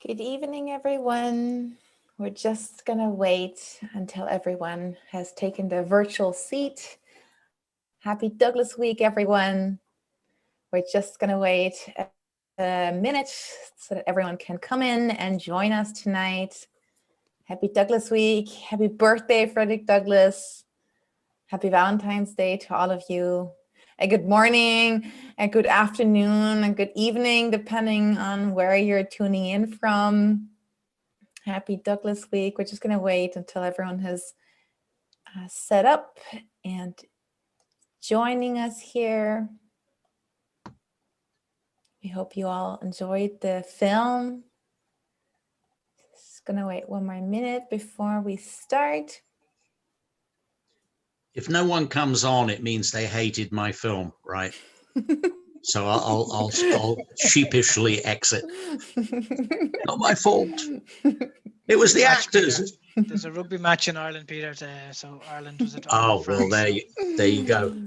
Good evening, everyone. We're just going to wait until everyone has taken their virtual seat. Happy Douglas Week, everyone. We're just going to wait a minute so that everyone can come in and join us tonight. Happy Douglas Week. Happy birthday, Frederick Douglass. Happy Valentine's Day to all of you. A good morning, a good afternoon, a good evening, depending on where you're tuning in from. Happy Douglas Week. We're just going to wait until everyone has set up and joining us here. We hope you all enjoyed the film. Just going to wait one more minute before we start. If no one comes on, it means they hated my film, right? So I'll sheepishly exit. Not my fault. It was the actors. There's a rugby match in Ireland, Peter. So Ireland was at Oh, well, there you go.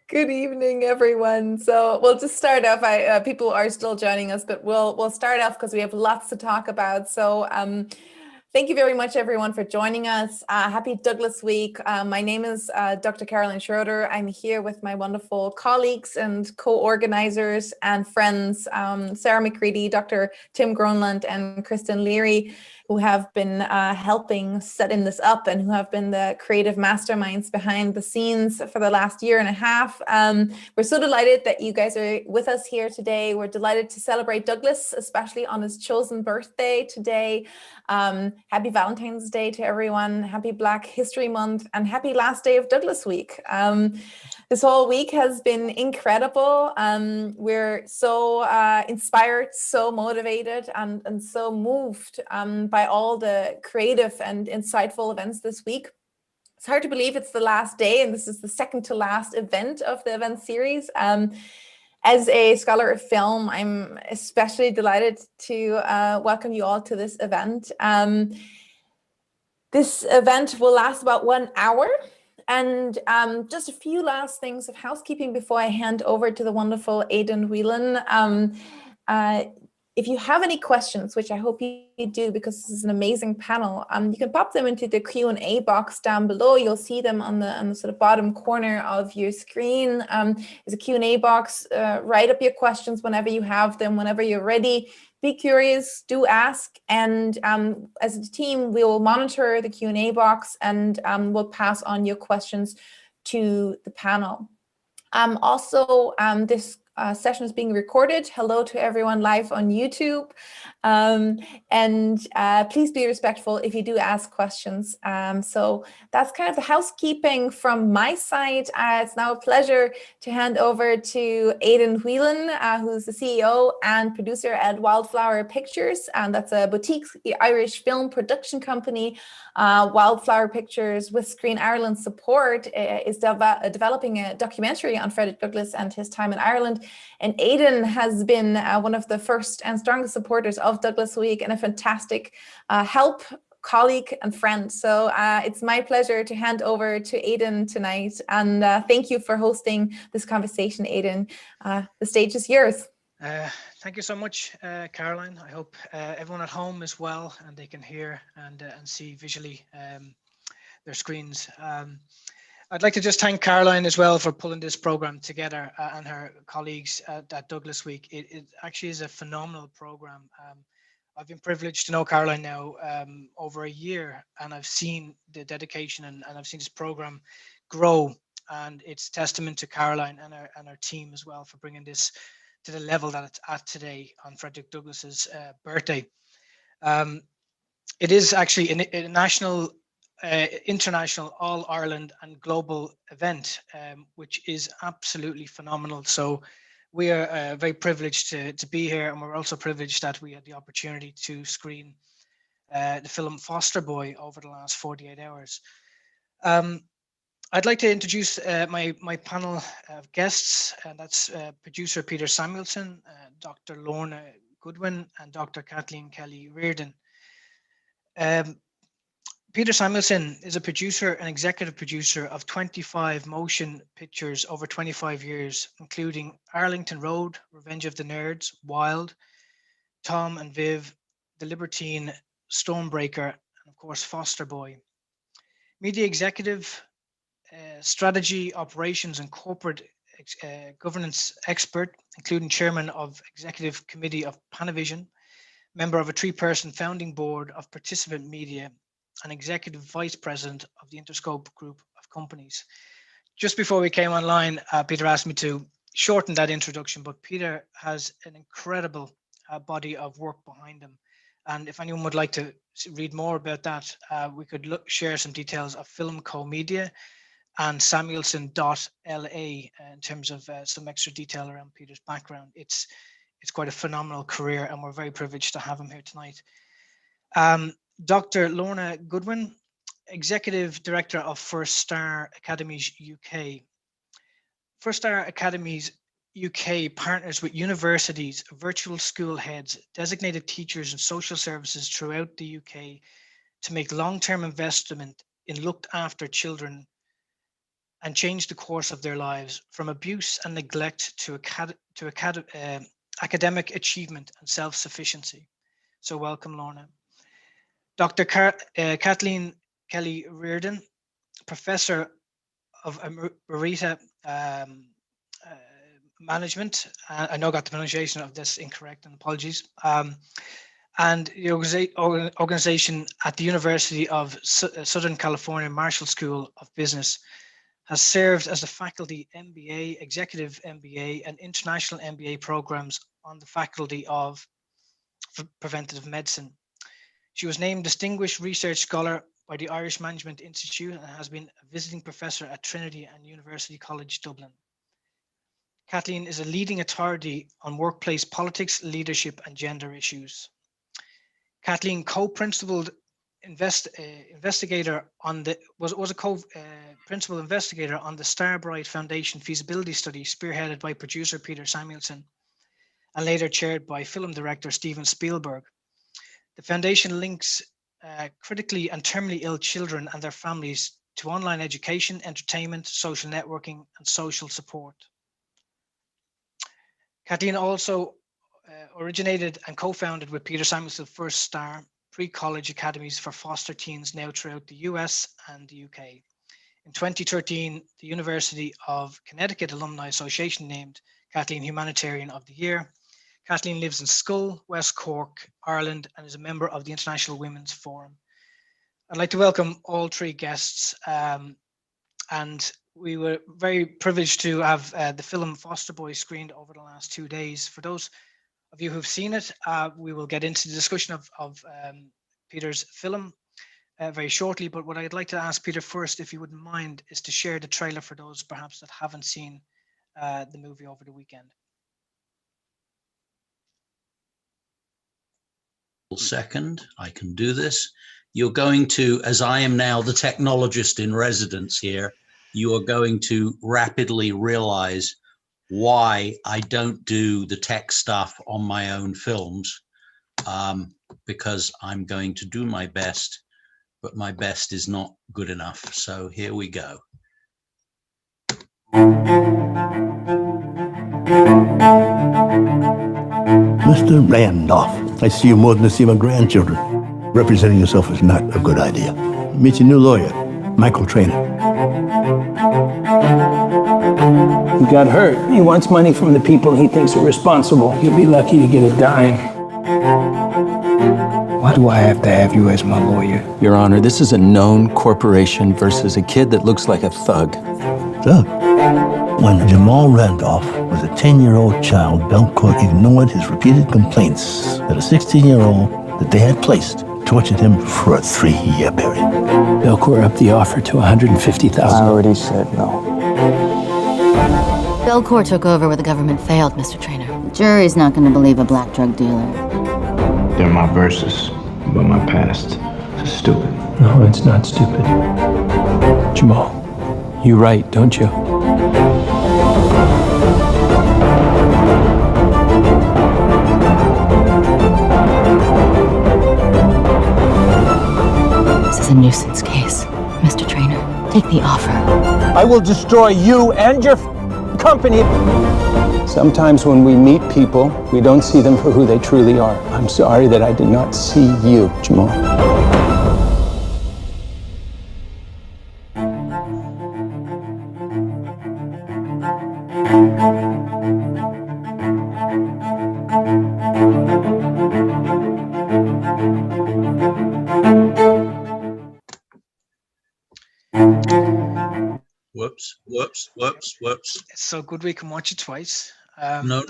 Good evening, everyone. So we'll just start off. People are still joining us, but we'll start off because we have lots to talk about. So thank you very much, everyone, for joining us. Happy Douglas Week. My name is Dr. Kathleen Schroeder. I'm here with my wonderful colleagues and co-organizers and friends, Sarah McCready, Dr. Tim Gronland, and Kristen Leary, who have been helping setting this up and who have been the creative masterminds behind the scenes for the last year and a half. We're so delighted that you guys are with us here today. We're delighted to celebrate Douglas, especially on his chosen birthday today. Happy Valentine's Day to everyone. Happy Black History Month and happy last day of Douglas Week. This whole week has been incredible. We're so inspired, so motivated, and so moved by all the creative and insightful events this week. It's hard to believe it's the last day, and this is the second to last event of the event series. As a scholar of film, I'm especially delighted to welcome you all to this event. This event will last about 1 hour. And just a few last things of housekeeping before I hand over to the wonderful Aidan Whelan. If you have any questions, which I hope you do because this is an amazing panel, you can pop them into the Q&A box down below. You'll see them on the sort of bottom corner of your screen. There's a Q&A box. Write up your questions whenever you have them, whenever you're ready. Be curious, do ask, and as a team, we will monitor the Q&A box and we'll pass on your questions to the panel. Also, this session is being recorded. Hello to everyone live on YouTube. And please be respectful if you do ask questions. So that's kind of the housekeeping from my side. It's now a pleasure to hand over to Aidan Whelan, who's the CEO and producer at Wildflower Pictures. And that's a boutique Irish film production company. Wildflower Pictures, with Screen Ireland support, is developing a documentary on Frederick Douglass and his time in Ireland. And Aidan has been one of the first and strongest supporters of Douglas Week and a fantastic help, colleague and friend. So it's my pleasure to hand over to Aidan tonight. And thank you for hosting this conversation, Aidan. The stage is yours. Thank you so much, Caroline. I hope everyone at home is well and they can hear and see visually their screens. I'd like to just thank Caroline as well for pulling this program together and her colleagues at Douglas Week. It actually is a phenomenal program. I've been privileged to know Caroline now over a year, and I've seen the dedication and I've seen this program grow, and it's testament to Caroline and her team as well for bringing this to the level that it's at today on Frederick Douglass's birthday. It is actually a national, international, all Ireland and global event, which is absolutely phenomenal. So we are very privileged to be here, and we're also privileged that we had the opportunity to screen the film Foster Boy over the last 48 hours. I'd like to introduce my panel of guests, and that's producer Peter Samuelson, Dr. Lorna Goodwin, and Dr. Kathleen Reardon. Peter Samuelson is a producer and executive producer of 25 motion pictures over 25 years, including Arlington Road, Revenge of the Nerds, Wild, Tom and Viv, The Libertine, Stonebreaker, and of course, Foster Boy. Media executive, strategy, operations, and corporate governance expert, including chairman of Executive Committee of Panavision, member of a 3-person founding board of Participant Media, and executive vice president of the Interscope Group of Companies. Just before we came online, Peter asked me to shorten that introduction, but Peter has an incredible body of work behind him. And if anyone would like to read more about that, we could share some details of Filmco Media and Samuelson.la in terms of some extra detail around Peter's background. It's quite a phenomenal career, and we're very privileged to have him here tonight. Dr. Lorna Goodwin, Executive Director of First Star Academies UK. First Star Academies UK partners with universities, virtual school heads, designated teachers and social services throughout the UK to make long-term investment in looked after children and change the course of their lives from abuse and neglect to academic achievement and self-sufficiency. So welcome, Lorna. Dr. Kathleen Reardon, Professor of Emerita Management. I know I got the pronunciation of this incorrect, and apologies. And the organization at the University of Southern California Marshall School of Business has served as the faculty MBA, executive MBA, and international MBA programs on the faculty of preventative medicine. She was named Distinguished Research Scholar by the Irish Management Institute and has been a visiting professor at Trinity and University College Dublin. Kathleen is a leading authority on workplace politics, leadership, and gender issues. Kathleen co-principal investigator on the principal investigator on the Starbright Foundation feasibility study spearheaded by producer Peter Samuelson and later chaired by film director Steven Spielberg. The foundation links critically and terminally ill children and their families to online education, entertainment, social networking, and social support. Kathleen also originated and co-founded with Peter Samuelson First Star pre-college academies for foster teens now throughout the US and the UK. In 2013, the University of Connecticut Alumni Association named Kathleen Humanitarian of the Year. Kathleen lives in Schull, West Cork, Ireland, and is a member of the International Women's Forum. I'd like to welcome all 3 guests, and we were very privileged to have the film Foster Boy screened over the last 2 days. For those of you who've seen it, we will get into the discussion of Peter's film very shortly, but what I'd like to ask Peter first, if you wouldn't mind, is to share the trailer for those perhaps that haven't seen the movie over the weekend. Second, I can do this. You're going to, as I am now the technologist in residence here, you are going to rapidly realize why I don't do the tech stuff on my own films, because I'm going to do my best, but my best is not good enough. So here we go. Mr. Randolph, I see you more than I see my grandchildren. Representing yourself is not a good idea. Meet your new lawyer, Michael Traynor. He got hurt. He wants money from the people he thinks are responsible. He'll be lucky to get a dime. Why do I have to have you as my lawyer? Your Honor, this is a known corporation versus a kid that looks like a thug. Thug? When Jamal Randolph was a 10-year-old child, Belcourt ignored his repeated complaints that a 16-year-old that they had placed tortured him for a 3-year period. Belcourt upped the offer to $150,000. I already said no. Belcourt took over where the government failed, Mr. Traynor. The jury's not going to believe a black drug dealer. They're my verses, but my past is stupid. No, it's not stupid. Jamal, you write, don't you? This is a nuisance case, Mr. Traynor. Take the offer. I will destroy you and your company. Sometimes when we meet people, we don't see them for who they truly are. I'm sorry that I did not see you, Jamal. Whoops. It's so good we can watch it twice. No,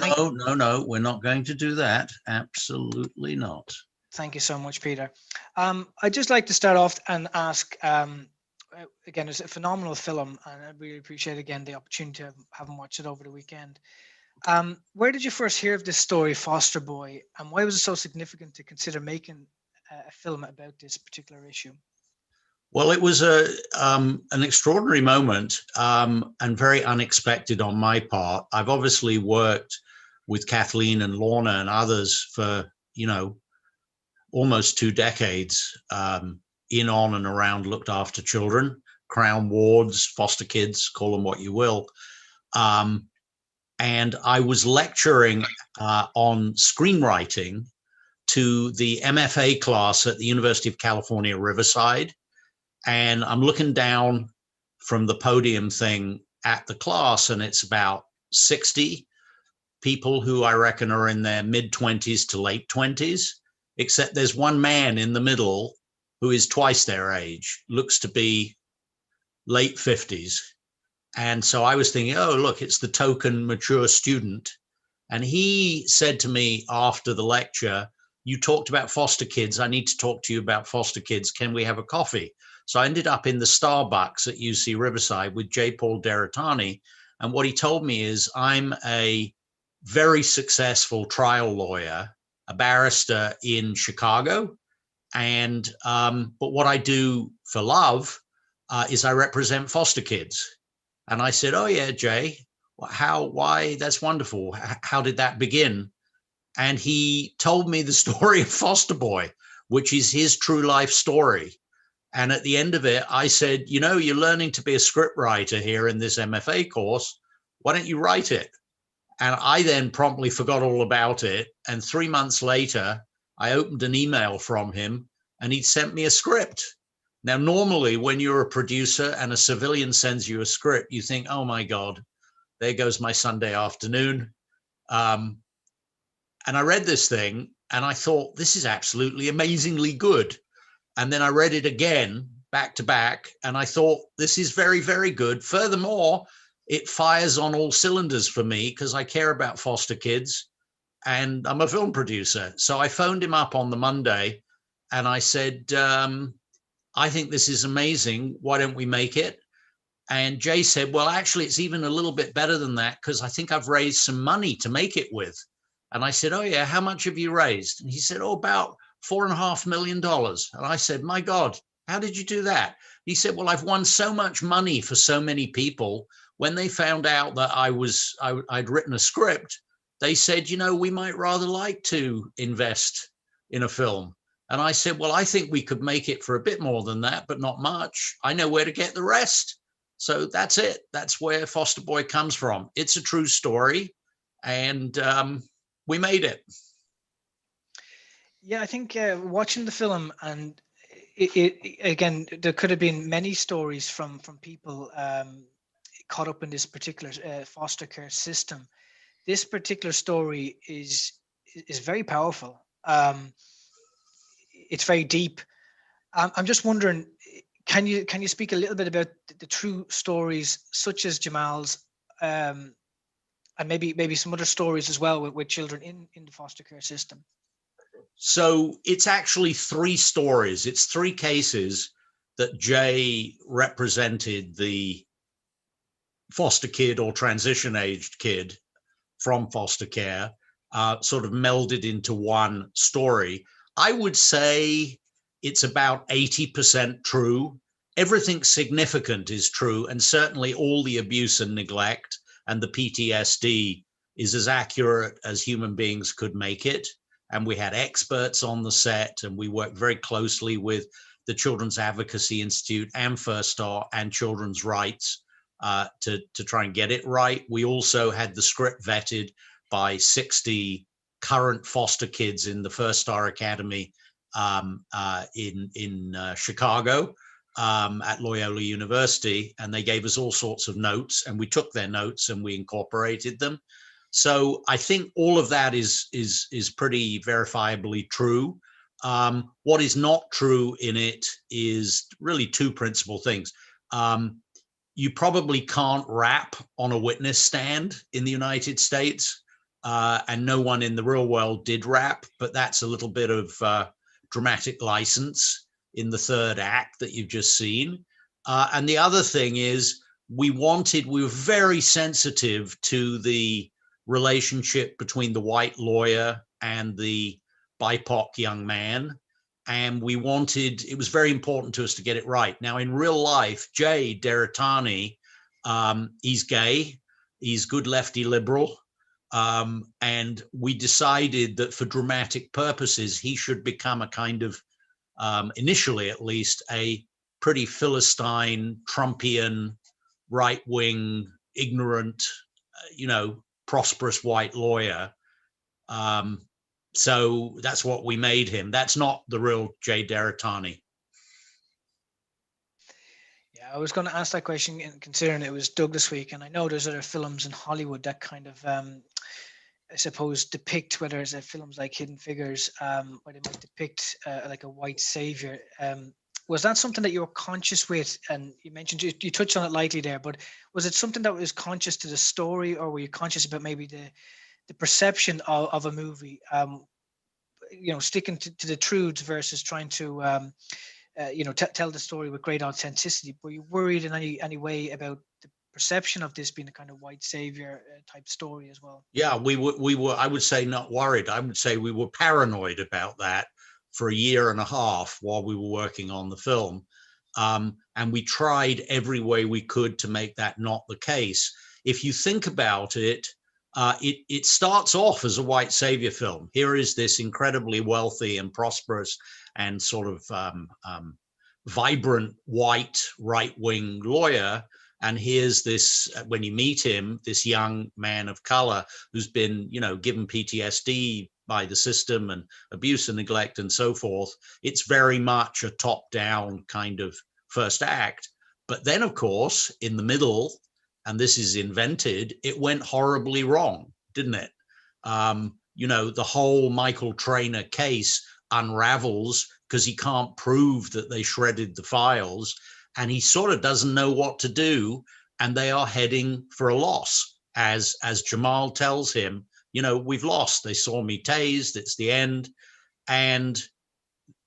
we're not going to do that. Absolutely not. Thank you so much, Peter. I'd just like to start off and ask, again, it's a phenomenal film, and I really appreciate, again, the opportunity of having watched it over the weekend. Where did you first hear of this story, Foster Boy, and why was it so significant to consider making a film about this particular issue? Well, it was an extraordinary moment and very unexpected on my part. I've obviously worked with Kathleen and Lorna and others for, almost 2 decades in, on and around looked after children, Crown wards, foster kids, call them what you will. And I was lecturing on screenwriting to the MFA class at the University of California, Riverside. And I'm looking down from the podium thing at the class, and it's about 60 people who I reckon are in their mid-20s to late 20s, except there's one man in the middle who is twice their age, looks to be late 50s. And so I was thinking, oh, look, it's the token mature student. And he said to me after the lecture, you talked about foster kids. I need to talk to you about foster kids. Can we have a coffee? So I ended up in the Starbucks at UC Riverside with J. Paul Deritani. And what he told me is I'm a very successful trial lawyer, a barrister in Chicago. And but what I do for love is I represent foster kids. And I said, oh, yeah, Jay, why? That's wonderful. How did that begin? And he told me the story of Foster Boy, which is his true life story. And at the end of it, I said, you're learning to be a script writer here in this MFA course. Why don't you write it? And I then promptly forgot all about it. And 3 months later, I opened an email from him and he'd sent me a script. Now, normally when you're a producer and a civilian sends you a script, you think, oh my God, there goes my Sunday afternoon. And I read this thing and I thought, this is absolutely amazingly good. And then I read it again, back to back, and I thought, this is very, very good. Furthermore, it fires on all cylinders for me because I care about foster kids and I'm a film producer. So I phoned him up on the Monday and I said, I think this is amazing. Why don't we make it? And Jay said, well, actually, it's even a little bit better than that because I think I've raised some money to make it with. And I said, oh, yeah, how much have you raised? And he said, oh, about $4.5 million. And I said, my God, how did you do that? He said, well, I've won so much money for so many people. When they found out that I'd written a script, they said, we might rather like to invest in a film. And I said, well, I think we could make it for a bit more than that, but not much. I know where to get the rest. So that's it. That's where Foster Boy comes from. It's a true story. And we made it. Yeah, I think watching the film, and it again, there could have been many stories from people caught up in this particular foster care system. This particular story is very powerful. It's very deep. I'm just wondering, can you speak a little bit about the true stories, such as Jamal's, and maybe some other stories as well with children in the foster care system? So it's actually 3 stories. It's 3 cases that Jay represented the foster kid or transition aged kid from foster care, sort of melded into one story. I would say it's about 80% true. Everything significant is true. And certainly all the abuse and neglect and the PTSD is as accurate as human beings could make it. And we had experts on the set, and we worked very closely with the Children's Advocacy Institute and First Star and Children's Rights to try and get it right. We also had the script vetted by 60 current foster kids in the First Star Academy in Chicago at Loyola University, and they gave us all sorts of notes, and we took their notes and we incorporated them. So I think all of that is pretty verifiably true. What is not true in it is really two principal things. You probably can't rap on a witness stand in the United States, and no one in the real world did rap, but that's a little bit of dramatic license in the third act that you've just seen. And the other thing is we were very sensitive to the relationship between the white lawyer and the BIPOC young man. And it was very important to us to get it right. Now, in real life, Jay Deritani, he's gay, he's good lefty liberal. And we decided that for dramatic purposes, he should become a kind of, initially at least, a pretty Philistine, Trumpian, right-wing, ignorant, prosperous white lawyer. So that's what we made him. That's not the real Jay Deritani. Yeah, I was going to ask that question, considering it was Doug this week, and I know there's other films in Hollywood that kind of, I suppose, depict, whether it's films like Hidden Figures, where they might depict like a white savior. Was that something that you were conscious with? And you mentioned, you touched on it lightly there, but was it something that was conscious to the story, or were you conscious about maybe the perception of a movie, sticking to the truths versus trying to, tell the story with great authenticity? Were you worried in any way about the perception of this being a kind of white savior type story as well? Yeah, we were, I would say, not worried. I would say we were paranoid about that for a year and a half while we were working on the film. And we tried every way we could to make that not the case. If you think about it, it starts off as a white savior film. Here is this incredibly wealthy and prosperous and sort of vibrant white right-wing lawyer. And here's this, when you meet him, this young man of color who's been, given PTSD by the system and abuse and neglect and so forth. It's very much a top-down kind of first act. But then, of course, in the middle, and this is invented, it went horribly wrong, didn't it? The whole Michael Traynor case unravels because he can't prove that they shredded the files, and he sort of doesn't know what to do, and they are heading for a loss. As Jamal tells him, we've lost. They saw me tased. It's the end. And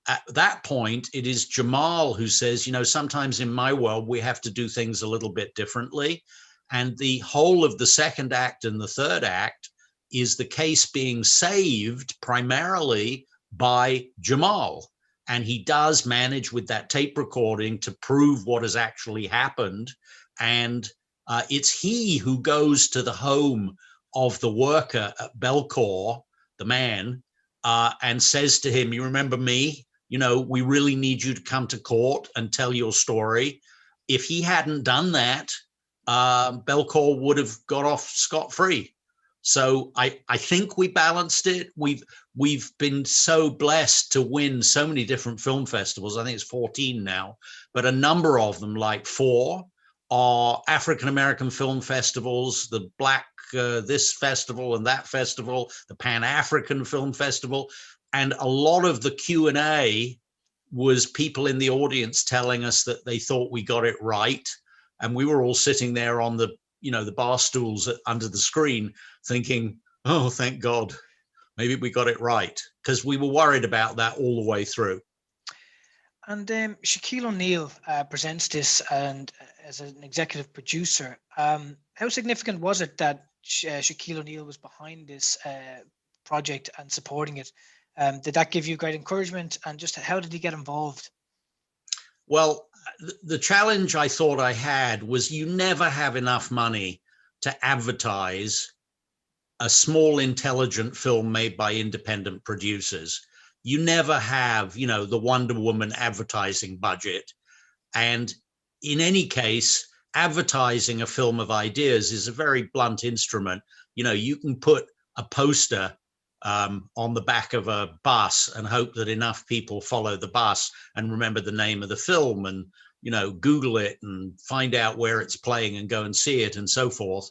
at that point, it is Jamal who says, sometimes in my world, we have to do things a little bit differently. And the whole of the second act and the third act is the case being saved primarily by Jamal. And he does manage with that tape recording to prove what has actually happened. And it's he who goes to the home of the worker at Belcour, the man, and says to him, you remember me? We really need you to come to court and tell your story. If he hadn't done that, Belcour would have got off scot-free. So I think we balanced it. We've been so blessed to win so many different film festivals. I think it's 14 now, but a number of them, like 4, are African-American film festivals, the Black this festival and that festival, the Pan-African Film Festival. And a lot of the Q&A was people in the audience telling us that they thought we got it right. And we were all sitting there on the bar stools under the screen thinking, oh, thank God, maybe we got it right. Because we were worried about that all the way through. And Shaquille O'Neal presents this and as an executive producer. How significant was it that Shaquille O'Neal was behind this project and supporting it? Did that give you great encouragement? And just how did he get involved? Well, the challenge I thought I had was you never have enough money to advertise a small, intelligent film made by independent producers. You never have, the Wonder Woman advertising budget. And in any case, advertising a film of ideas is a very blunt instrument. You know, you can put a poster on the back of a bus and hope that enough people follow the bus and remember the name of the film and, you know, Google it and find out where it's playing and go and see it and so forth.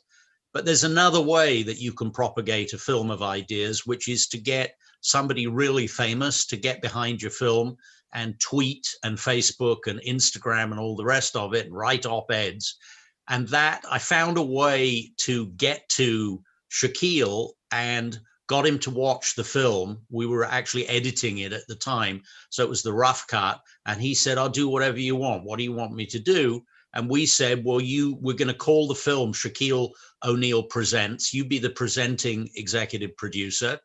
But there's another way that you can propagate a film of ideas, which is to get somebody really famous to get behind your film and tweet and Facebook and Instagram and all the rest of it, and write op-eds. And that I found a way to get to Shaquille and got him to watch the film. We were actually editing it at the time, so it was the rough cut. And he said, I'll do whatever you want. What do you want me to do? And we said, well, we're going to call the film Shaquille O'Neal Presents. You be the presenting executive producer,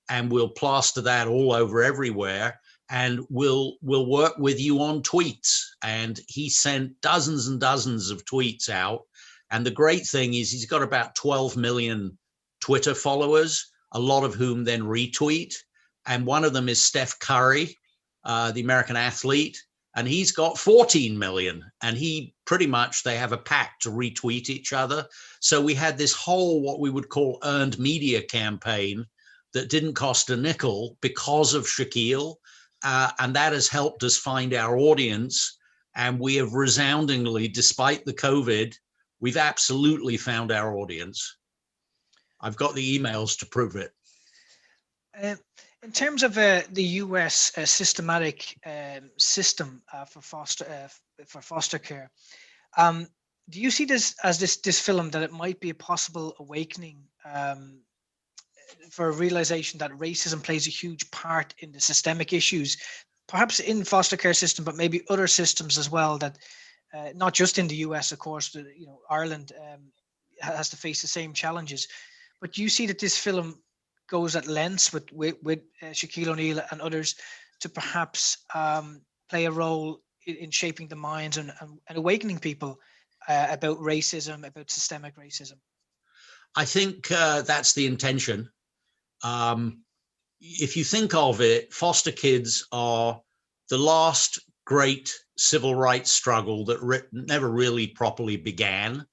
and we'll plaster that all over everywhere. And we'll work with you on tweets. And he sent dozens and dozens of tweets out. And the great thing is he's got about 12 million Twitter followers, a lot of whom then retweet. And one of them is Steph Curry, the American athlete, and he's got 14 million. And he pretty much, they have a pact to retweet each other. So we had this whole, what we would call earned media campaign that didn't cost a nickel because of Shaquille. And that has helped us find our audience. And we have resoundingly, despite the COVID, we've absolutely found our audience. I've got the emails to prove it. In terms of the US systematic system for foster care, do you see this as this film that it might be a possible awakening for a realization that racism plays a huge part in the systemic issues, perhaps in foster care system, but maybe other systems as well, that not just in the US, of course, you know, Ireland has to face the same challenges. But do you see that this film goes at lengths with Shaquille O'Neal and others to perhaps play a role in shaping the minds and awakening people about racism, about systemic racism? I think that's the intention. If you think of it, foster kids are the last great civil rights struggle that never really properly began.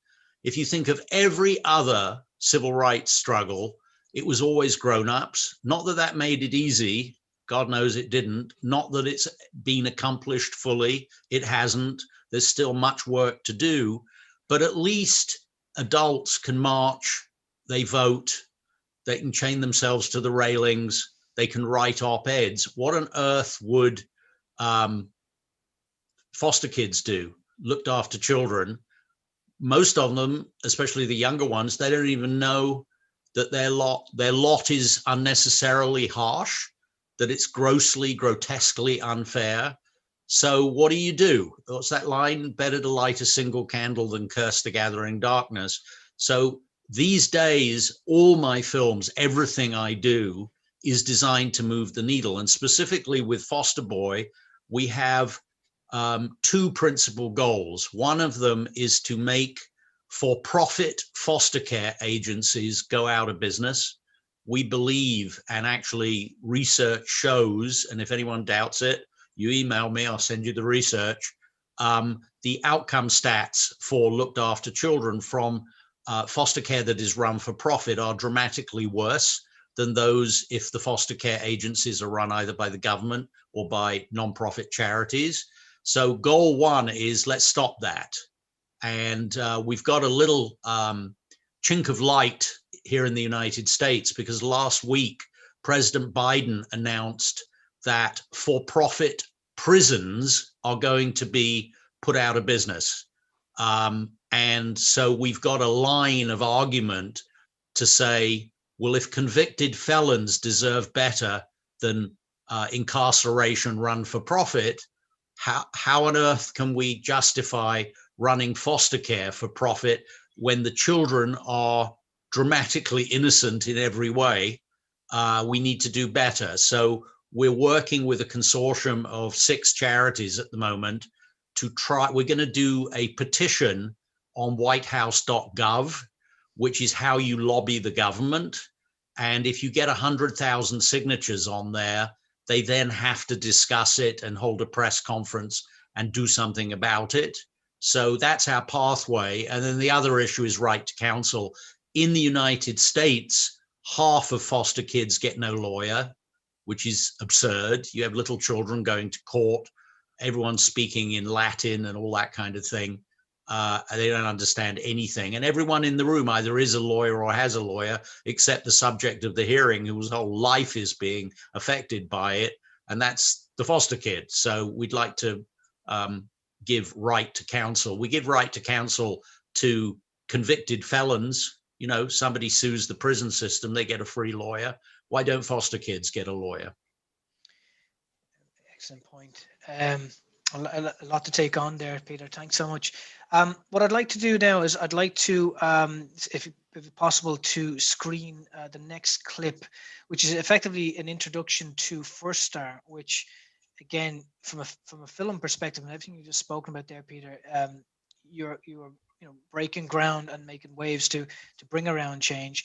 If you think of every other civil rights struggle, it was always grown-ups. Not that that made it easy. God knows it didn't. Not that it's been accomplished fully. It hasn't. There's still much work to do. But at least adults can march, they vote, they can chain themselves to the railings, they can write op-eds. What on earth would foster kids do? Looked after children. Most of them, especially the younger ones, they don't even know that their lot is unnecessarily harsh, that it's grossly, grotesquely unfair. So what do? What's that line? Better to light a single candle than curse the gathering darkness. So these days, all my films, everything I do is designed to move the needle. And specifically with Foster Boy, we have two principal goals. One of them is to make for-profit foster care agencies go out of business. We believe, and actually research shows, and if anyone doubts it, you email me, I'll send you the research. The outcome stats for looked after children from foster care that is run for profit are dramatically worse than those if the foster care agencies are run either by the government or by nonprofit charities. So goal one is let's stop that. And we've got a little chink of light here in the United States, because last week, President Biden announced that for-profit prisons are going to be put out of business. And so we've got a line of argument to say, well, if convicted felons deserve better than incarceration run for profit, how on earth can we justify running foster care for profit when the children are dramatically innocent in every way? We need to do better. So we're working with a consortium of 6 charities at the moment to try. We're going to do a petition on whitehouse.gov, which is how you lobby the government. And if you get 100,000 signatures on there, they then have to discuss it and hold a press conference and do something about it. So that's our pathway. And then the other issue is right to counsel. In the United States, half of foster kids get no lawyer, which is absurd. You have little children going to court, everyone's speaking in Latin and all that kind of thing. They don't understand anything. And everyone in the room either is a lawyer or has a lawyer, except the subject of the hearing, whose whole life is being affected by it. And that's the foster kid. So we'd like to give right to counsel. We give right to counsel to convicted felons. You know, somebody sues the prison system, they get a free lawyer. Why don't foster kids get a lawyer? Excellent point. A lot to take on there, Peter. Thanks so much. What I'd like to do now is I'd like to, if possible, to screen the next clip, which is effectively an introduction to First Star, which, again, from a film perspective, and everything you just spoken about there, Peter, you're breaking ground and making waves to bring around change,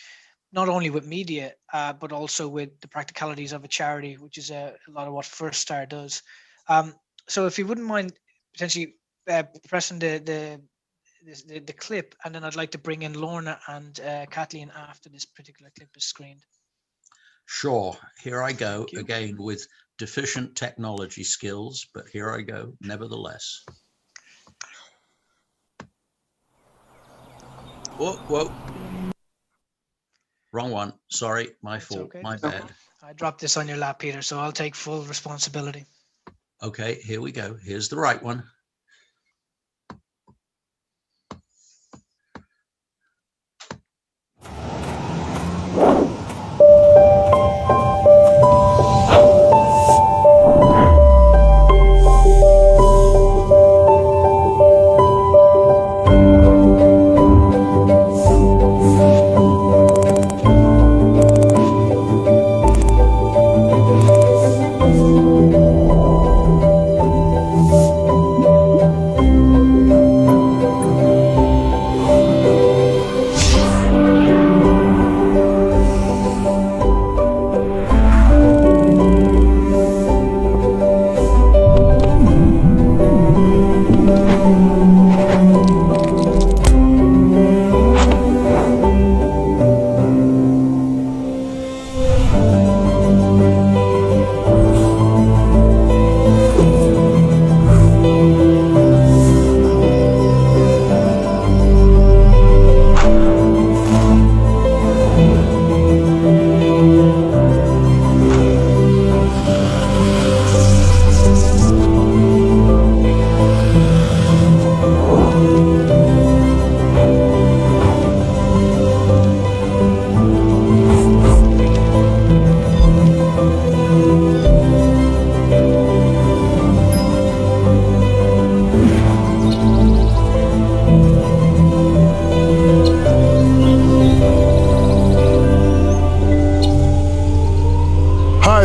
not only with media, but also with the practicalities of a charity, which is a lot of what First Star does. So if you wouldn't mind potentially pressing the clip, and then I'd like to bring in Lorna and Kathleen after this particular clip is screened. Sure. Here I go again with deficient technology skills, but here I go nevertheless. Whoa. Wrong one. Sorry, my fault. Okay. My bad. I dropped this on your lap, Peter, so I'll take full responsibility. Okay, here we go. Here's the right one.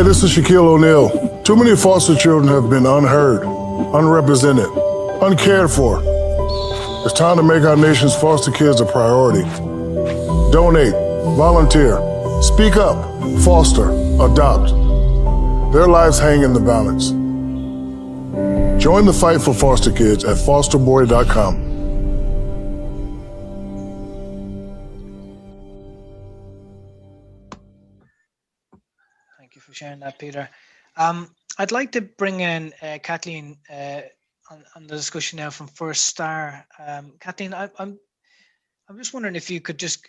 Hi, this is Shaquille O'Neal. Too many foster children have been unheard, unrepresented, uncared for. It's time to make our nation's foster kids a priority. Donate, volunteer, speak up, foster, adopt. Their lives hang in the balance. Join the fight for foster kids at fosterboy.com. Thank you for sharing that, Peter. I'd like to bring in Kathleen on the discussion now from First Star. Kathleen, I'm just wondering if you could just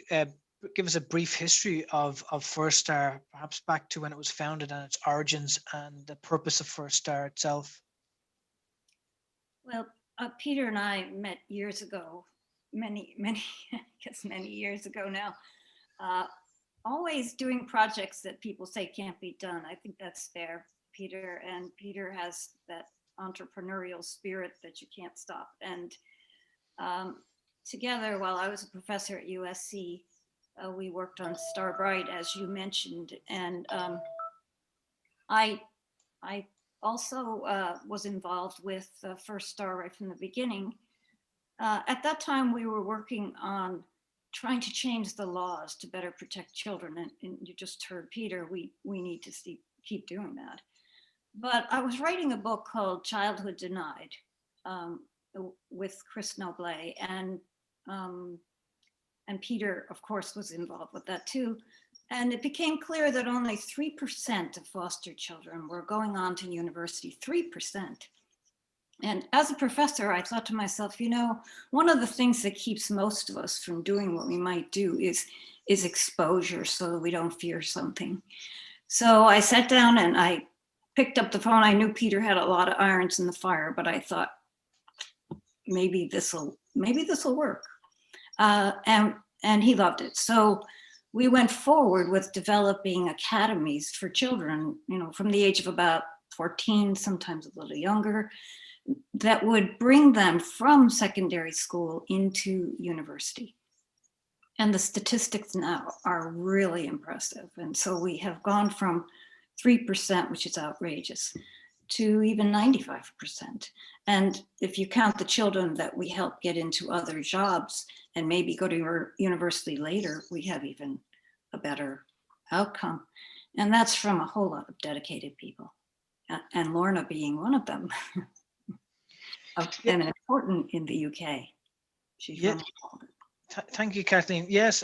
give us a brief history of First Star, perhaps back to when it was founded and its origins and the purpose of First Star itself. Well, Peter and I met years ago, many years ago now, always doing projects that people say can't be done. I think that's fair, Peter, and Peter has that entrepreneurial spirit that you can't stop. And together, while I was a professor at USC, we worked on Star Bright, as you mentioned, and I also was involved with First Star right from the beginning. At that time, we were working on trying to change the laws to better protect children. And you just heard Peter, we need to keep doing that. But I was writing a book called Childhood Denied, with Chris Noblet, and Peter, of course, was involved with that too. And it became clear that only 3% of foster children were going on to university, 3%. And as a professor, I thought to myself, you know, one of the things that keeps most of us from doing what we might do is exposure, so that we don't fear something. So I sat down and I picked up the phone. I knew Peter had a lot of irons in the fire, but I thought maybe this'll work. And he loved it. So we went forward with developing academies for children, you know, from the age of about 14, sometimes a little younger, that would bring them from secondary school into university. And the statistics now are really impressive. And so we have gone from 3%, which is outrageous, to even 95%. And if you count the children that we help get into other jobs and maybe go to university later, we have even a better outcome. And that's from a whole lot of dedicated people, and Lorna being one of them. And important in the UK. She's Thank you, Kathleen. Yes,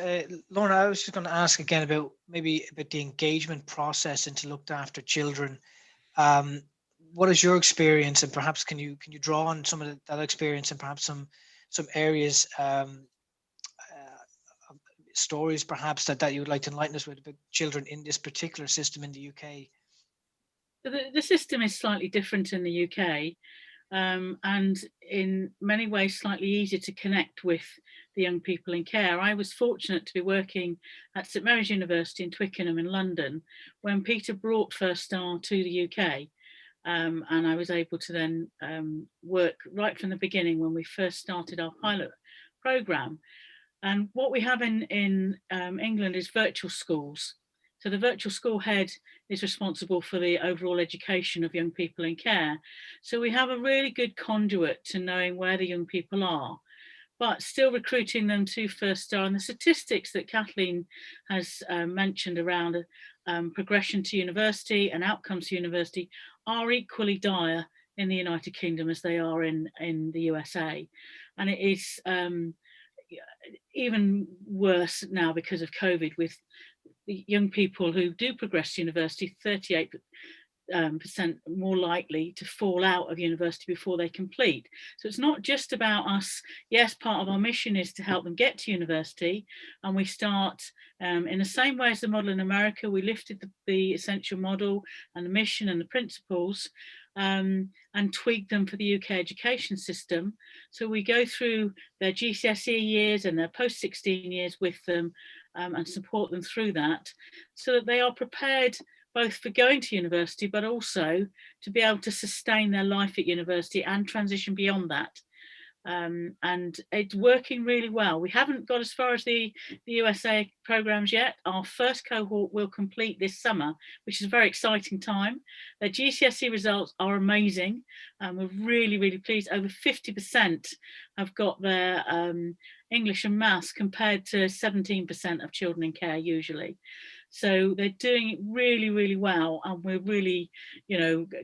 Lorna, I was just going to ask again about the engagement process into looked after children. What is your experience, and perhaps can you draw on some of that experience and perhaps some areas, stories perhaps that you would like to enlighten us with about children in this particular system in the UK? The system is slightly different in the UK. And in many ways slightly easier to connect with the young people in care. I was fortunate to be working at St Mary's University in Twickenham in London when Peter brought First Star to the UK, and I was able to then work right from the beginning when we first started our pilot programme. And what we have in England is virtual schools. So the virtual school head is responsible for the overall education of young people in care. So we have a really good conduit to knowing where the young people are, but still recruiting them to First Star. And the statistics that Kathleen has mentioned around progression to university and outcomes to university are equally dire in the United Kingdom as they are in the USA. And it is even worse now because of COVID, with the young people who do progress to university, 38% more likely to fall out of university before they complete. So it's not just about us. Yes, part of our mission is to help them get to university, and we start in the same way as the model in America. We lifted the essential model and the mission and the principles and tweaked them for the UK education system. So we go through their GCSE years and their post-16 years with them and support them through that, so that they are prepared both for going to university, but also to be able to sustain their life at university and transition beyond that. And it's working really well. We haven't got as far as the USA programs yet. Our first cohort will complete this summer, which is a very exciting time. Their GCSE results are amazing. We're really, really pleased. Over 50% have got their English and maths, compared to 17% of children in care usually. So they're doing it really, really well, and we're really,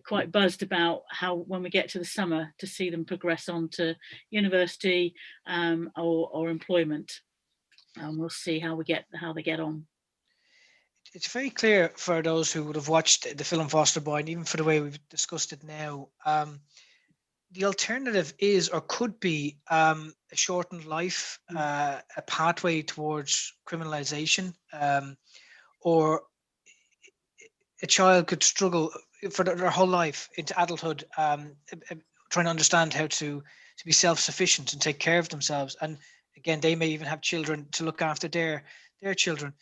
quite buzzed about how, when we get to the summer, to see them progress on to university or employment, and we'll see how they get on. It's very clear for those who would have watched the film Foster Boy, and even for the way we've discussed it now, the alternative is, or could be, a shortened life, a pathway towards criminalization, or a child could struggle for their whole life into adulthood, trying to understand how to be self-sufficient and take care of themselves. And again, they may even have children to look after their children.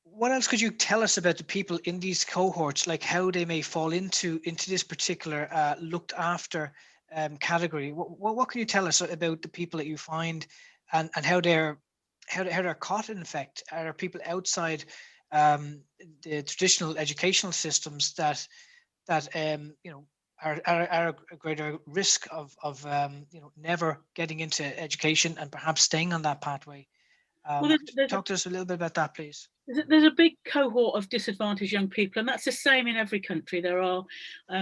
What else could you tell us about the people in these cohorts, like how they may fall into this particular looked after category? What can you tell us about the people that you find, and how they're caught in effect? Are there people outside the traditional educational systems that are a greater risk of never getting into education and perhaps staying on that pathway? Talk to us a little bit about that, please. There's a big cohort of disadvantaged young people, and that's the same in every country. There are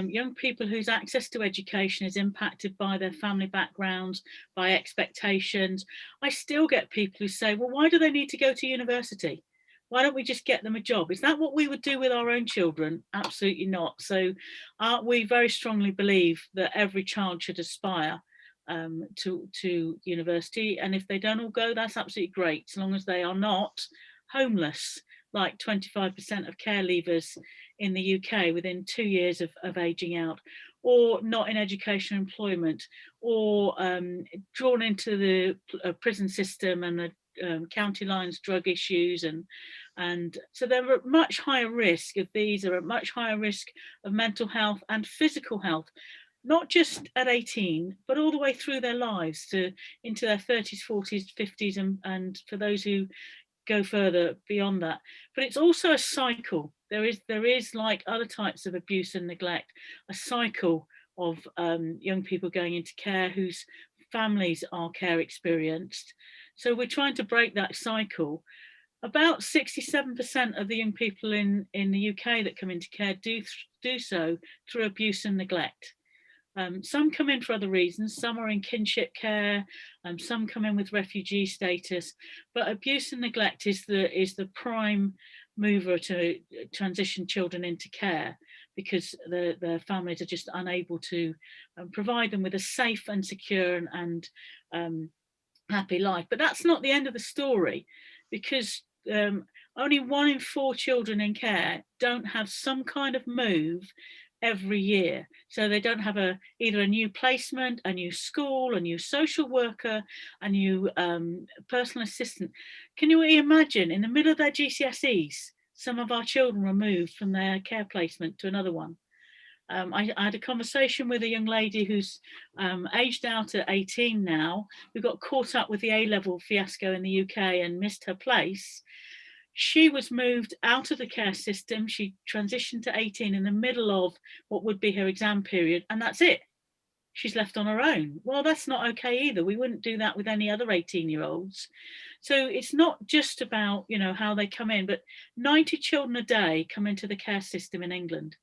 young people whose access to education is impacted by their family backgrounds, by expectations. I still get people who say, well, why do they need to go to university? Why don't we just get them a job? Is that what we would do with our own children? Absolutely not. So we very strongly believe that every child should aspire to university. And if they don't all go, that's absolutely great, as long as they are not homeless, like 25% of care leavers in the UK within 2 years of aging out, or not in education and employment, or drawn into the prison system and the county lines drug issues, and so they're at much higher risk of these, are at much higher risk of mental health and physical health, not just at 18, but all the way through their lives into their 30s, 40s, 50s, and for those who go further beyond that. But it's also a cycle. There is, like other types of abuse and neglect, a cycle of young people going into care whose families are care experienced. So we're trying to break that cycle. About 67% of the young people in the UK that come into care do so through abuse and neglect. Some come in for other reasons, some are in kinship care, some come in with refugee status, but abuse and neglect is the prime mover to transition children into care, because their families are just unable to provide them with a safe and secure and happy life. But that's not the end of the story, because only 1 in 4 children in care don't have some kind of move every year. So they don't have either a new placement, a new school, a new social worker, a new personal assistant. Can you imagine, in the middle of their GCSEs, some of our children were moved from their care placement to another one? I had a conversation with a young lady who's aged out at 18 now, who got caught up with the A-level fiasco in the UK and missed her place. She was moved out of the care system. She transitioned to 18 in the middle of what would be her exam period, and that's it. She's left on her own. Well, that's not okay either. We wouldn't do that with any other 18-year-olds. So it's not just about, how they come in, but 90 children a day come into the care system in England.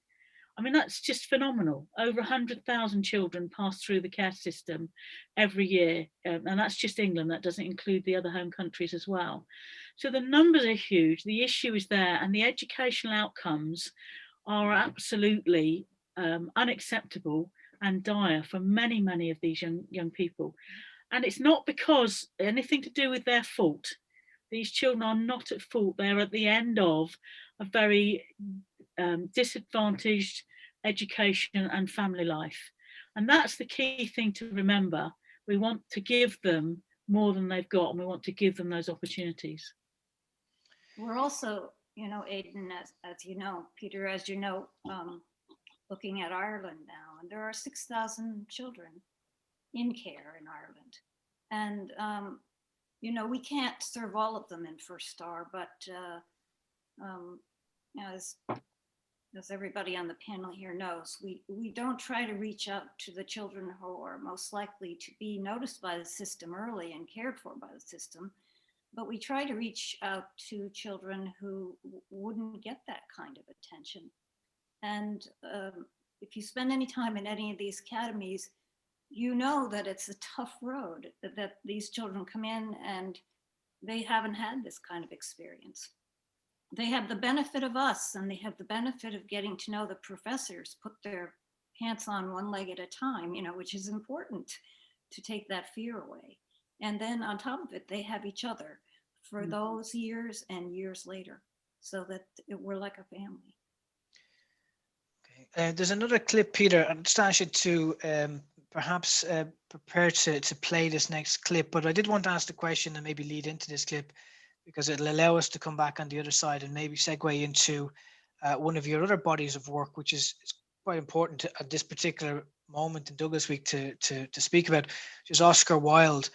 I mean, that's just phenomenal. Over 100,000 children pass through the care system every year. And that's just England. That doesn't include the other home countries as well. So the numbers are huge. The issue is there, and the educational outcomes are absolutely unacceptable and dire for many, many of these young people. And it's not because anything to do with their fault. These children are not at fault. They're at the end of a very disadvantaged education and family life. And that's the key thing to remember. We want to give them more than they've got, and we want to give them those opportunities. We're also, Aidan, as you know, Peter, as you know, looking at Ireland now, and there are 6,000 children in care in Ireland. And, we can't serve all of them in First Star, but as everybody on the panel here knows, we don't try to reach out to the children who are most likely to be noticed by the system early and cared for by the system, but we try to reach out to children who wouldn't get that kind of attention. And if you spend any time in any of these academies, you know that it's a tough road, that these children come in and they haven't had this kind of experience. They have the benefit of us, and they have the benefit of getting to know the professors, put their pants on one leg at a time, which is important to take that fear away. And then on top of it, they have each other for those years and years later, so that we're like a family. Okay. There's another clip, Peter. I'd just ask you to perhaps prepare to play this next clip, but I did want to ask the question and maybe lead into this clip, because it'll allow us to come back on the other side and maybe segue into one of your other bodies of work, which is quite important at this particular moment in Douglas Week to speak about, which is Oscar Wilde.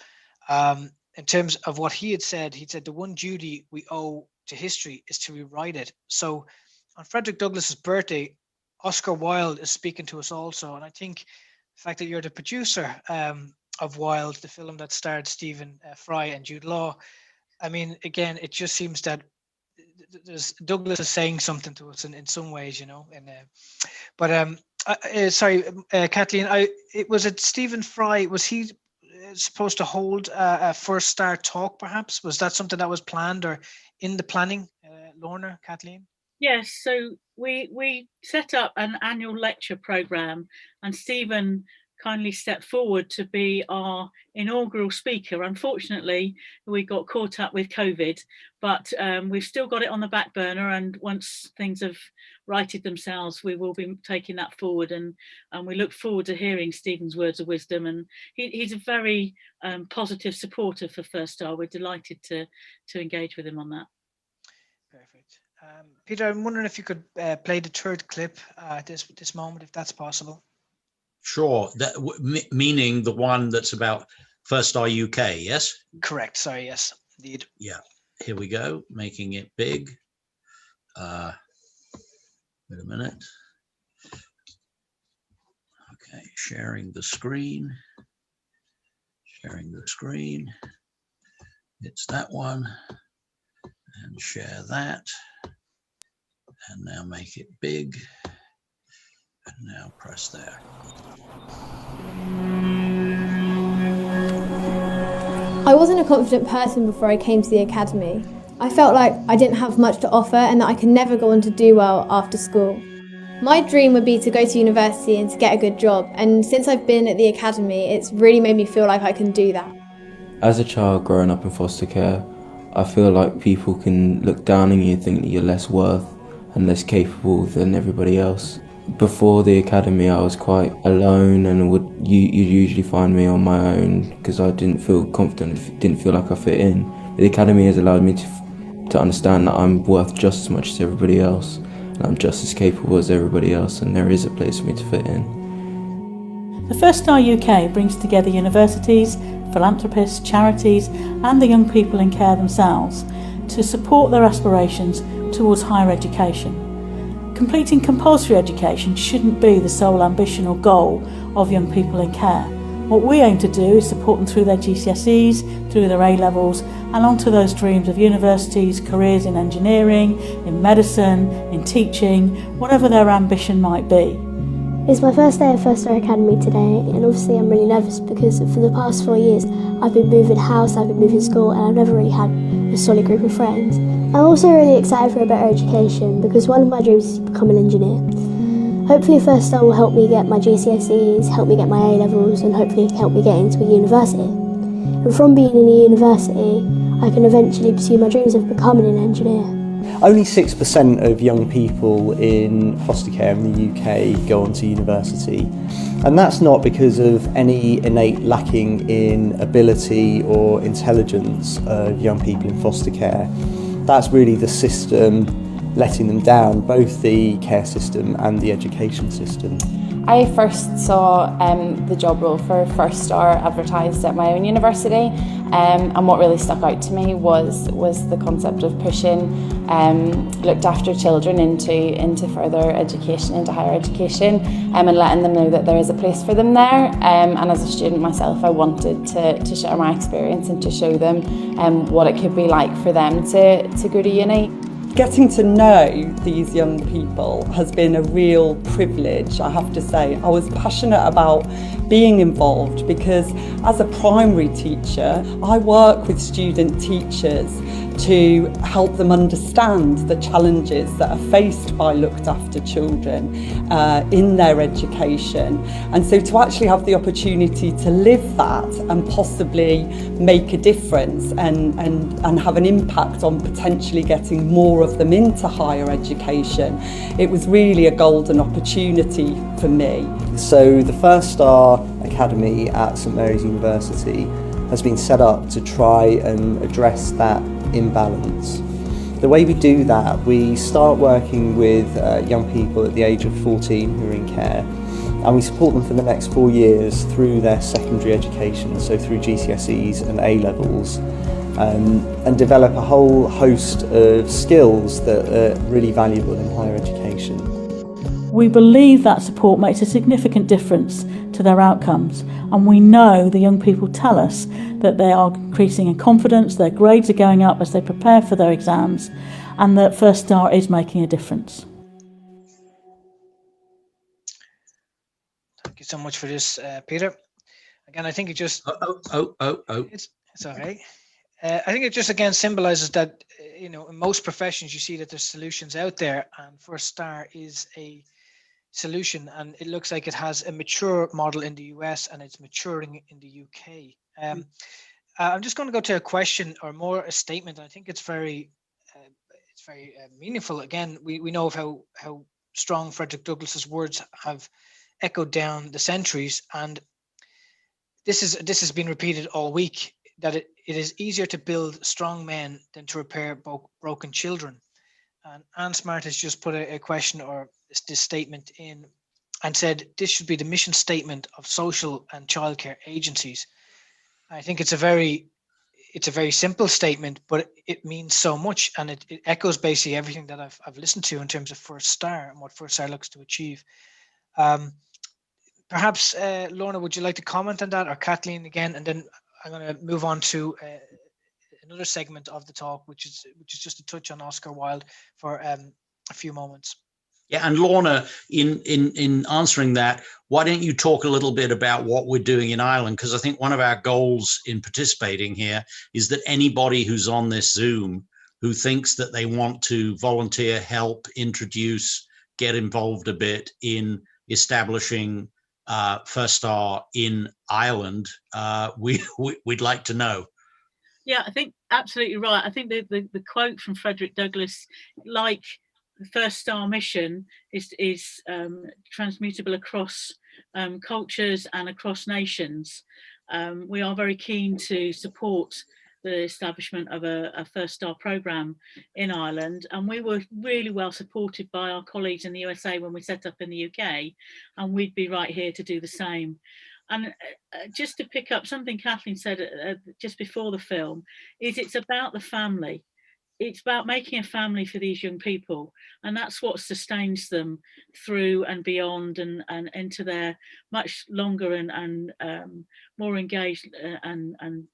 In terms of what he said, the one duty we owe to history is to rewrite it. So on Frederick Douglass's birthday, Oscar Wilde is speaking to us also. And I think the fact that you're the producer of Wilde, the film that starred Stephen Fry and Jude Law, I mean, again, it just seems that Douglas is saying something to us in some ways, you know. Sorry, Kathleen. Was it Stephen Fry? Was he supposed to hold a first star talk? Perhaps was that something that was planned or in the planning? Lorna, Kathleen. Yes, so we set up an annual lecture program, and Stephen kindly stepped forward to be our inaugural speaker. Unfortunately, we got caught up with COVID, but we've still got it on the back burner, and once things have righted themselves, we will be taking that forward, and we look forward to hearing Stephen's words of wisdom. And he's a very positive supporter for First Star. We're delighted to engage with him on that. Perfect. Peter, I'm wondering if you could play the third clip at this moment, if that's possible. Sure. Meaning the one that's about First Star UK, yes? Correct. Sorry, yes, indeed. Yeah. Here we go. Making it big. Wait a minute. Okay, sharing the screen. Sharing the screen. It's that one. And share that. And now make it big. And now press there. I wasn't a confident person before I came to the academy. I felt like I didn't have much to offer and that I could never go on to do well after school. My dream would be to go to university and to get a good job, and since I've been at the academy, it's really made me feel like I can do that. As a child growing up in foster care, I feel like people can look down on you and think that you're less worth and less capable than everybody else. Before the academy, I was quite alone, and you'd usually find me on my own because I didn't feel confident, didn't feel like I fit in. The academy has allowed me to understand that I'm worth just as much as everybody else, and I'm just as capable as everybody else, and there is a place for me to fit in. The First Star UK brings together universities, philanthropists, charities, and the young people in care themselves to support their aspirations towards higher education. Completing compulsory education shouldn't be the sole ambition or goal of young people in care. What we aim to do is support them through their GCSEs, through their A-levels, and onto those dreams of universities, careers in engineering, in medicine, in teaching, whatever their ambition might be. It's my first day at First Star Academy today, and obviously I'm really nervous because for the past 4 years I've been moving house, I've been moving school, and I've never really had a solid group of friends. I'm also really excited for a better education because one of my dreams is to become an engineer. Hopefully First Star will help me get my GCSEs, help me get my A-levels, and hopefully help me get into a university. And from being in a university, I can eventually pursue my dreams of becoming an engineer. Only 6% of young people in foster care in the UK go on to university, and that's not because of any innate lacking in ability or intelligence of young people in foster care. That's really the system letting them down, both the care system and the education system. I first saw the job role for First Star advertised at my own university, and what really stuck out to me was the concept of pushing looked after children into further education, into higher education, and letting them know that there is a place for them there. And as a student myself, I wanted to share my experience and to show them what it could be like for them to go to uni. Getting to know these young people has been a real privilege, I have to say. I was passionate about being involved because as a primary teacher, I work with student teachers to help them understand the challenges that are faced by looked after children in their education. And so to actually have the opportunity to live that and possibly make a difference and have an impact on potentially getting more of them into higher education, it was really a golden opportunity for me. So the First Star Academy at St Mary's University has been set up to try and address that imbalance. The way we do that, we start working with young people at the age of 14 who are in care, and we support them for the next 4 years through their secondary education, so through GCSEs and A-levels, and develop a whole host of skills that are really valuable in higher education. We believe that support makes a significant difference to their outcomes, and we know the young people tell us that they are increasing in confidence, their grades are going up as they prepare for their exams, and that First Star is making a difference. Thank you so much for this, Peter. Again, I think it just... It's all right. I think it just, again, symbolizes that, you know, in most professions, you see that there's solutions out there, and First Star is a solution, and it looks like it has a mature model in the US and it's maturing in the UK. I'm just going to go to a question, or more a statement. I think it's very meaningful. Again, we know of how strong Frederick Douglass's words have echoed down the centuries, and this has been repeated all week, that it is easier to build strong men than to repair broken children. And Anne Smart has just put a question, or this statement in, and said this should be the mission statement of social and childcare agencies. I think it's a very simple statement, but it means so much, and it echoes basically everything that I've listened to in terms of First Star and what First Star looks to achieve. Perhaps Lorna, would you like to comment on that, or Kathleen again, and then I'm going to move on to another segment of the talk, which is just a touch on Oscar Wilde for a few moments. Yeah, and Lorna, in answering that, why don't you talk a little bit about what we're doing in Ireland? Because I think one of our goals in participating here is that anybody who's on this Zoom who thinks that they want to volunteer, help, introduce, get involved a bit in establishing First Star in Ireland, we'd like to know. Yeah, I think absolutely right. I think the quote from Frederick Douglass, like the First Star mission, is transmutable across cultures and across nations. We are very keen to support the establishment of a First Star programme in Ireland, and we were really well supported by our colleagues in the USA when we set up in the UK, and we'd be right here to do the same. And just to pick up something Kathleen said just before the film, it's about the family. It's about making a family for these young people, and that's what sustains them through and beyond and into their much longer and more engaged and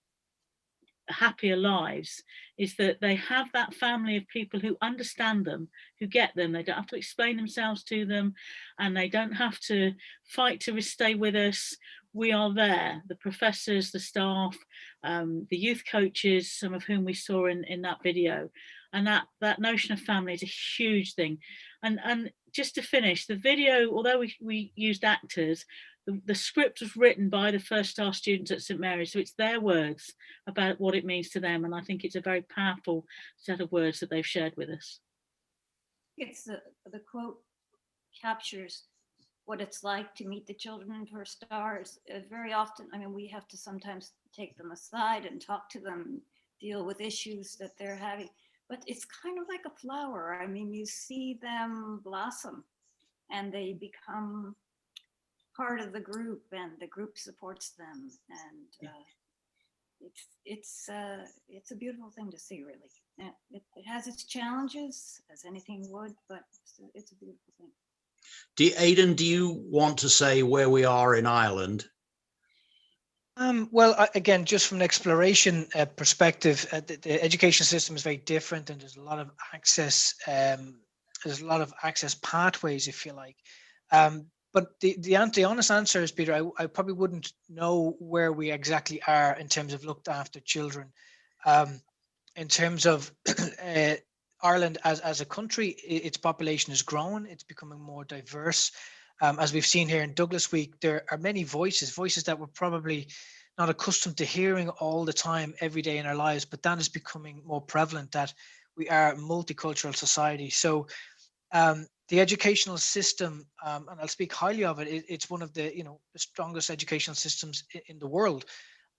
happier lives, is that they have that family of people who understand them, who get them. They don't have to explain themselves to them, and they don't have to fight to stay with us. We are there, the professors, the staff, the youth coaches, some of whom we saw in that video. And that notion of family is a huge thing. And just to finish, the video, although we used actors, the script was written by the First Star students at St Mary's, so it's their words about what it means to them, and I think it's a very powerful set of words that they've shared with us. It's the quote captures what it's like to meet the children in First Stars. Very often, I mean, we have to sometimes take them aside and talk to them, deal with issues that they're having, but it's kind of like a flower. I mean, you see them blossom and they become part of the group, and the group supports them, and it's a beautiful thing to see, really. It has its challenges, as anything would, but it's a beautiful thing. Aidan, do you want to say where we are in Ireland? Well, again, just from an exploration perspective, the education system is very different, and there's a lot of access. There's a lot of access pathways, if you like. But the honest answer is, Peter, I probably wouldn't know where we exactly are in terms of looked after children. In terms of Ireland as a country, its population is growing. It's becoming more diverse. As we've seen here in Douglas Week, there are many voices that we're probably not accustomed to hearing all the time, every day in our lives, but that is becoming more prevalent, that we are a multicultural society. So the educational system, and I'll speak highly of it, it's one of the the strongest educational systems in the world.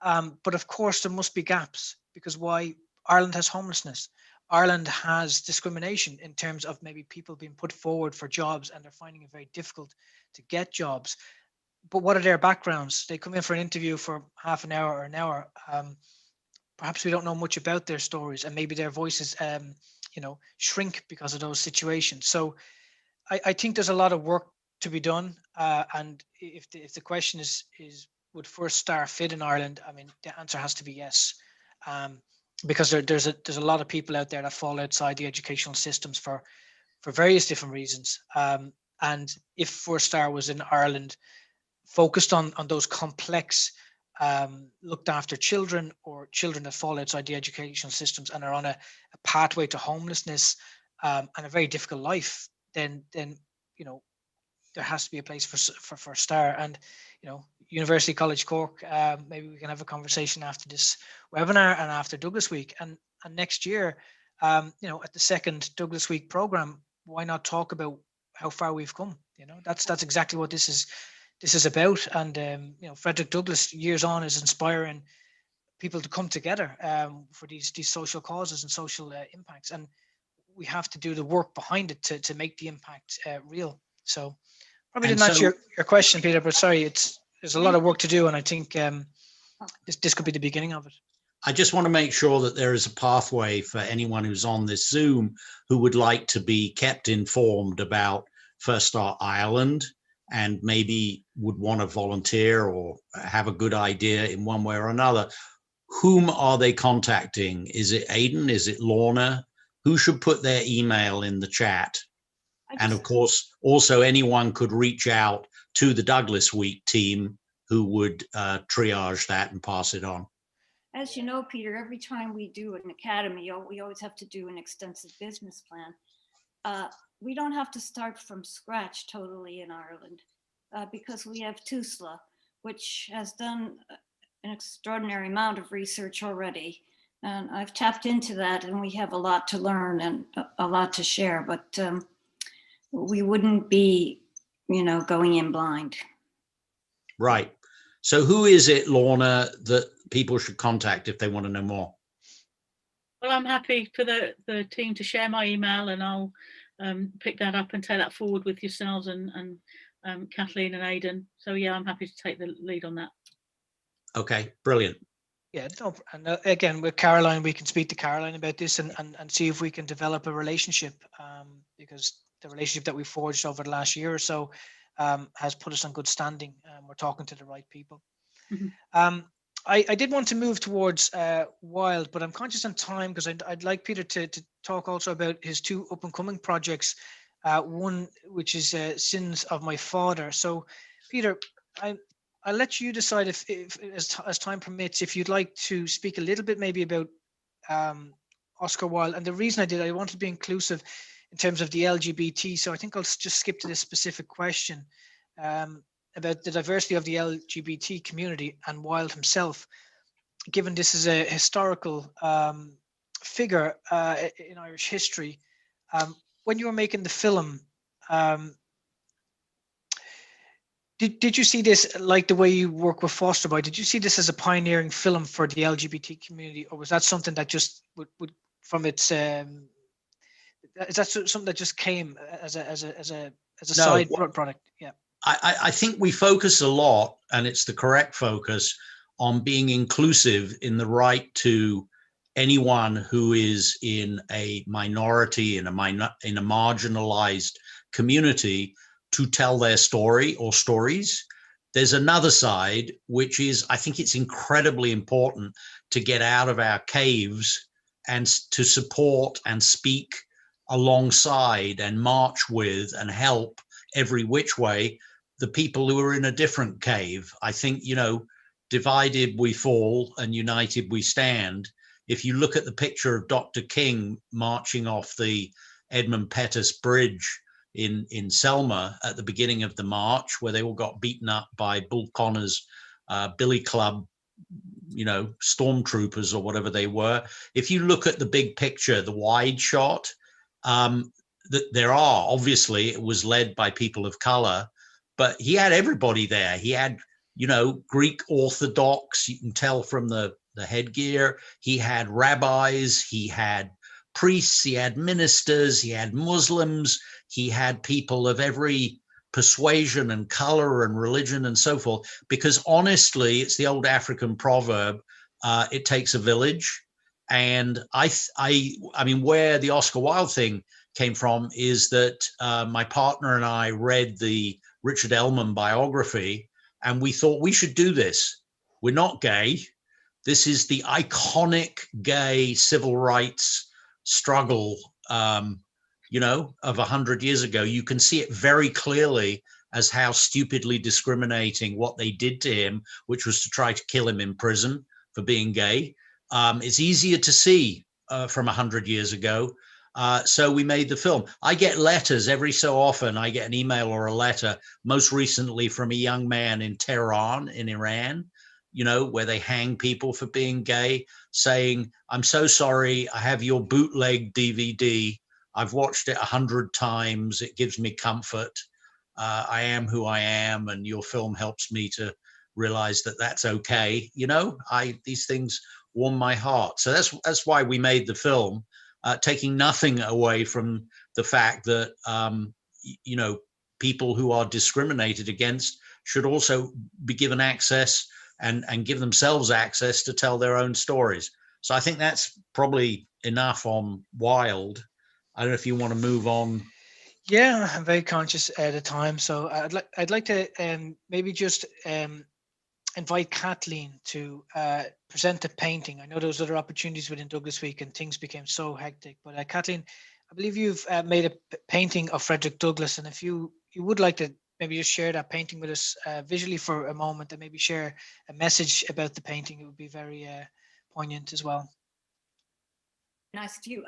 But of course, there must be gaps, because why? Ireland has homelessness. Ireland has discrimination in terms of maybe people being put forward for jobs and they're finding it very difficult to get jobs. But what are their backgrounds? They come in for an interview for half an hour or an hour. Perhaps we don't know much about their stories, and maybe their voices shrink because of those situations. So I think there's a lot of work to be done. And if the question is would First Star fit in Ireland? I mean, the answer has to be yes. because there's a lot of people out there that fall outside the educational systems for various different reasons. And if First Star was in Ireland, focused on those complex, looked after children, or children that fall outside the educational systems and are on a pathway to homelessness, and a very difficult life, then you know, there has to be a place for Star. And University College Cork, maybe we can have a conversation after this webinar and after Douglas Week, and next year, at the second Douglas Week program, why not talk about how far we've come? That's exactly what this is about. And Frederick Douglass, years on, is inspiring people to come together for these social causes and social impacts, and we have to do the work behind it to make the impact real. So probably didn't answer your question, Peter, but sorry, there's a lot of work to do, and I think this could be the beginning of it. I just want to make sure that there is a pathway for anyone who's on this Zoom who would like to be kept informed about First Star Ireland, and maybe would want to volunteer or have a good idea in one way or another. Whom are they contacting? Is it Aidan? Is it Lorna? Who should put their email in the chat? And of course, also anyone could reach out to the Douglas Week team, who would triage that and pass it on. As you know, Peter, every time we do an academy, we always have to do an extensive business plan. We don't have to start from scratch totally in Ireland, because we have TUSLA, which has done an extraordinary amount of research already. And I've tapped into that, and we have a lot to learn and a lot to share, but we wouldn't be, going in blind. Right. So who is it, Lorna, that people should contact if they want to know more? Well, I'm happy for the team to share my email, and I'll pick that up and take that forward with yourselves and Kathleen and Aidan. So yeah, I'm happy to take the lead on that. Okay, brilliant. Yeah, no, and again, with Caroline, we can speak to Caroline about this and see if we can develop a relationship, because the relationship that we forged over the last year or so has put us on good standing. We're talking to the right people. Mm-hmm. I did want to move towards Wild, but I'm conscious on time, because I'd like Peter to talk also about his two up-and-coming projects. One, which is Sins of My Father. So, Peter, I'll let you decide if as time permits, if you'd like to speak a little bit maybe about Oscar Wilde. And the reason I wanted to be inclusive in terms of the LGBT. So I think I'll just skip to this specific question about the diversity of the LGBT community and Wilde himself, given this is a historical figure in Irish history. When you were making the film, did you see this, like the way you work with Foster Boy, did you see this as a pioneering film for the LGBT community, or was that something that just would from its is that something that just came as a side product? Yeah. I think we focus a lot, and it's the correct focus, on being inclusive in the right to anyone who is in a minority, in a marginalized community, to tell their story or stories. There's another side, which is, I think it's incredibly important to get out of our caves and to support and speak alongside and march with and help every which way the people who are in a different cave. I think, divided we fall and united we stand. If you look at the picture of Dr. King marching off the Edmund Pettus Bridge in Selma at the beginning of the march, where they all got beaten up by Bull Connor's Billy Club, stormtroopers or whatever they were. If you look at the big picture, the wide shot, there are, obviously, it was led by people of color, but he had everybody there. He had, Greek Orthodox, you can tell from the headgear. He had rabbis, he had priests, he had ministers, he had Muslims, he had people of every persuasion and color and religion and so forth, because honestly, it's the old African proverb, it takes a village. And I mean, where the Oscar Wilde thing came from is that my partner and I read the Richard Ellman biography, and we thought we should do this. We're not gay. This is the iconic gay civil rights struggle, you know, of 100 years ago. You can see it very clearly as how stupidly discriminating what they did to him, which was to try to kill him in prison for being gay. It's easier to see from 100 years ago. So we made the film. I get letters every so often. I get an email or a letter, most recently from a young man in Tehran, in Iran, you know, where they hang people for being gay, saying, I'm so sorry, I have your bootleg DVD. I've watched it 100 times. It gives me comfort. I am who I am, and your film helps me to realize that that's okay. You know, these things warm my heart. So that's why we made the film, taking nothing away from the fact that, you know, people who are discriminated against should also be given access and give themselves access to tell their own stories. So I think that's probably enough on Wild. I don't know if you want to move on. Yeah, I'm very conscious at the time, so I'd like to maybe just invite Kathleen to present a painting. I know there was other opportunities within Douglas Week and things became so hectic, but Kathleen, I believe you've made a painting of Frederick Douglass, and if you would like to maybe just share that painting with us visually for a moment, and maybe share a message about the painting, it would be very poignant as well. Nice to you.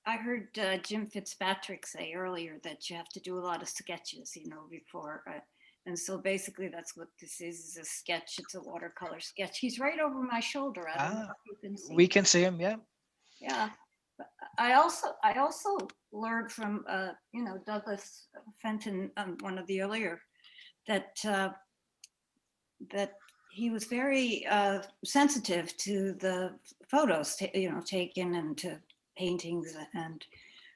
I heard Jim Fitzpatrick say earlier that you have to do a lot of sketches, you know, before. And so basically that's what this is a sketch. It's a watercolor sketch. He's right over my shoulder. I don't know if you can see. We can see him, yeah. Yeah. I also learned from, you know, Douglas Fenton, one of the earlier, that he was very sensitive to the photos, you know, taken and to paintings, and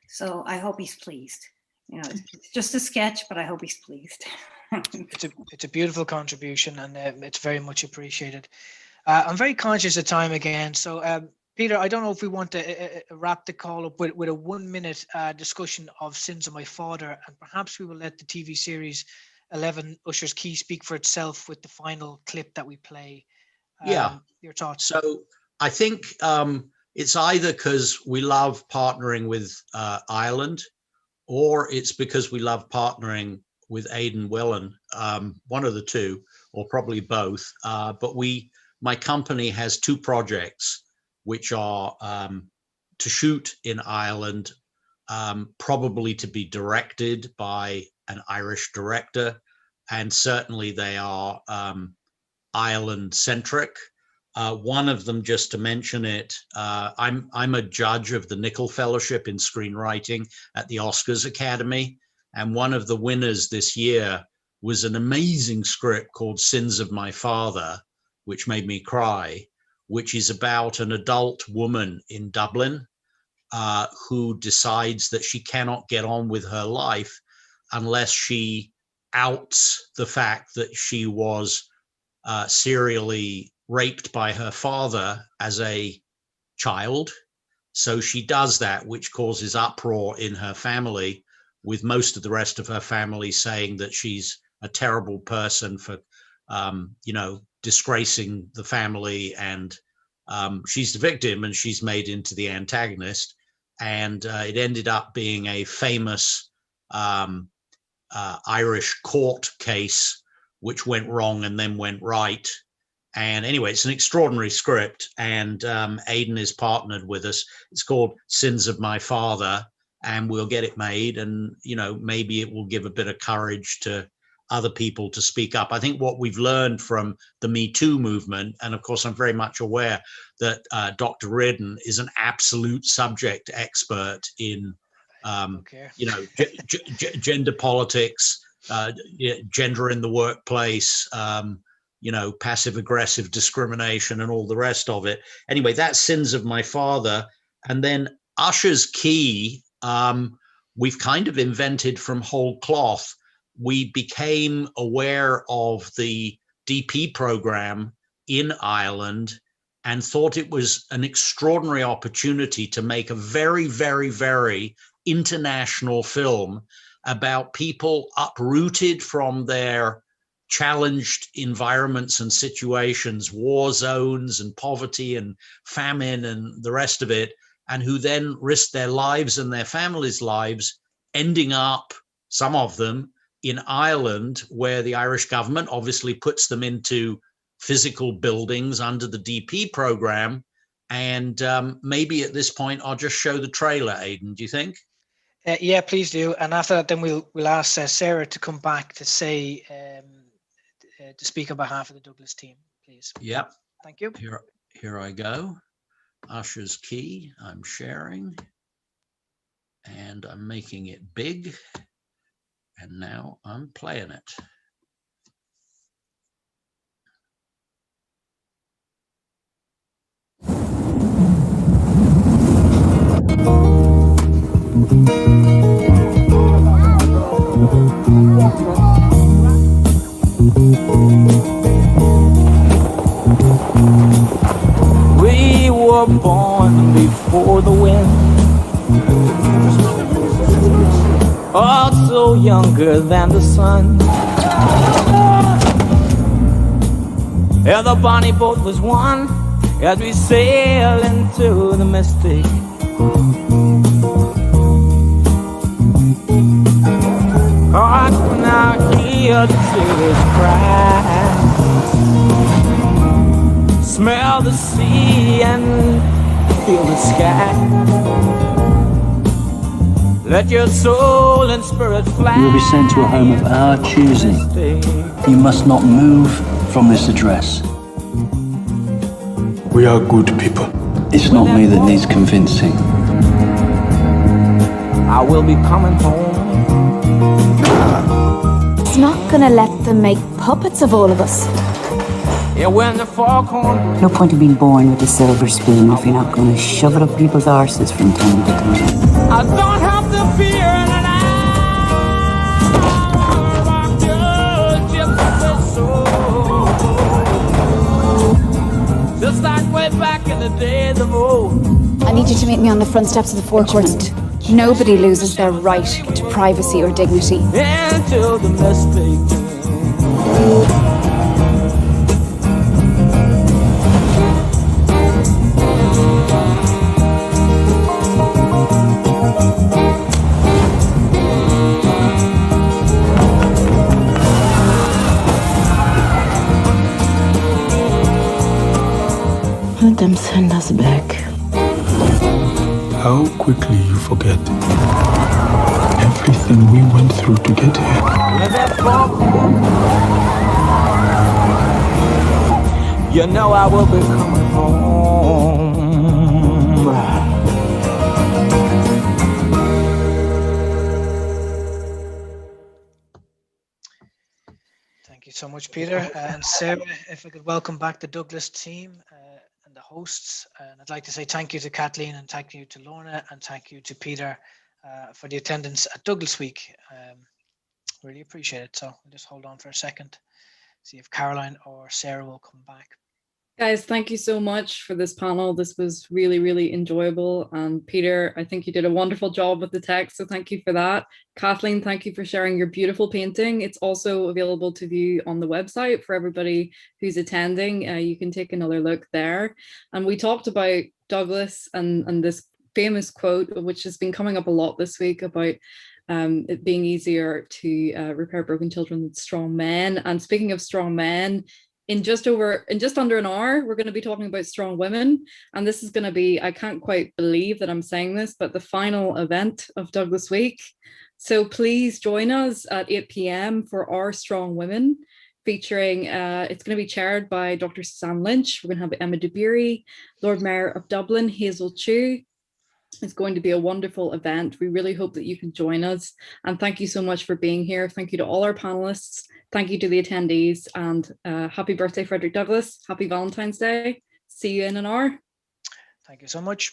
so I hope he's pleased. You know, it's just a sketch, but I hope he's pleased. It's a beautiful contribution, and it's very much appreciated. I'm very conscious of time again, so Peter, I don't know if we want to wrap the call up with a 1-minute discussion of Sins of My Father, and perhaps we will let the TV series 11 Usher's Key speak for itself with the final clip that we play. Yeah. Your thoughts? So I think it's either because we love partnering with Ireland, or it's because we love partnering with Aidan Whelan, one of the two, or probably both. But my company has 2 projects, which are to shoot in Ireland, probably to be directed by an Irish director, and certainly they are Ireland-centric. One of them, just to mention it, I'm a judge of the Nicholl Fellowship in Screenwriting at the Oscars Academy, and one of the winners this year was an amazing script called Sins of My Father, which made me cry, which is about an adult woman in Dublin who decides that she cannot get on with her life unless she outs the fact that she was serially raped by her father as a child. So she does that, which causes uproar in her family, with most of the rest of her family saying that she's a terrible person for, you know, disgracing the family, and she's the victim and she's made into the antagonist. And it ended up being a famous Irish court case, which went wrong and then went right. And anyway, it's an extraordinary script, and Aidan is partnered with us. It's called Sins of My Father, and we'll get it made. And, you know, maybe it will give a bit of courage to other people to speak up. I think what we've learned from the Me Too movement, and of course, I'm very much aware that Dr. Reardon is an absolute subject expert in, you know, gender politics, gender in the workplace, you know, passive aggressive discrimination and all the rest of it. Anyway, that's Sins of My Father. And then Usher's Key, we've kind of invented from whole cloth. We became aware of the DP program in Ireland and thought it was an extraordinary opportunity to make a very, very, very international film about people uprooted from their challenged environments and situations, war zones and poverty and famine and the rest of it, and who then risk their lives and their families' lives, ending up, some of them, in Ireland, where the Irish government obviously puts them into physical buildings under the DP program. And maybe at this point, I'll just show the trailer, Aidan, do you think? Yeah, please do. And after that, then we'll ask Sarah to come back to say, to speak on behalf of the Douglas team, please. Yep. Thank you. Here I go. Usher's key. I'm sharing. And I'm making it big. And now I'm playing it. We were born before the wind, also younger than the sun. Yeah, the bonnie boat was one as we sail into the mystic. Hearts are now here to see this cry. Smell the sea and feel the sky. Let your soul and spirit fly. You will be sent to a home of our choosing. You must not move from this address. We are good people. It's not me that needs convincing. I will be coming home. It's not gonna let them make puppets of all of us. Yeah, when the foghorn. No point in being born with a silver spoon if you're not going to shove it up people's arses from time to time. I don't have to fear that I'm gypsy soul. Just like way back in the days of old. I need you to meet me on the front steps of the forecourt. Nobody loses their right to privacy or dignity. Into the mistake. Let them send us back. How quickly you forget everything we went through to get here. You know I will be coming home. Thank you so much, Peter. And Sarah, if I could welcome back the Douglas team and the hosts. And I'd like to say thank you to Kathleen and thank you to Lorna and thank you to Peter for the attendance at Douglas Week. Really appreciate it. So we'll just hold on for a second, see if Caroline or Sarah will come back. Guys, thank you so much for this panel. This was really, really enjoyable. And Peter, I think you did a wonderful job with the text, so thank you for that. Kathleen, thank you for sharing your beautiful painting. It's also available to view on the website for everybody who's attending. You can take another look there. And we talked about Douglas and this famous quote, which has been coming up a lot this week about it being easier to repair broken children with strong men. And speaking of strong men, in just under an hour, we're going to be talking about strong women. And this is going to be, I can't quite believe that I'm saying this, but the final event of Douglas Week. So please join us at 8 p.m. for Our Strong Women, featuring, it's going to be chaired by Dr. Suzanne Lynch. We're going to have Emma Duberry, Lord Mayor of Dublin, Hazel Chu. It's going to be a wonderful event. We really hope that you can join us. And thank you so much for being here. Thank you to all our panelists. Thank you to the attendees, and happy birthday, Frederick Douglass. Happy Valentine's Day. See you in an hour. Thank you so much.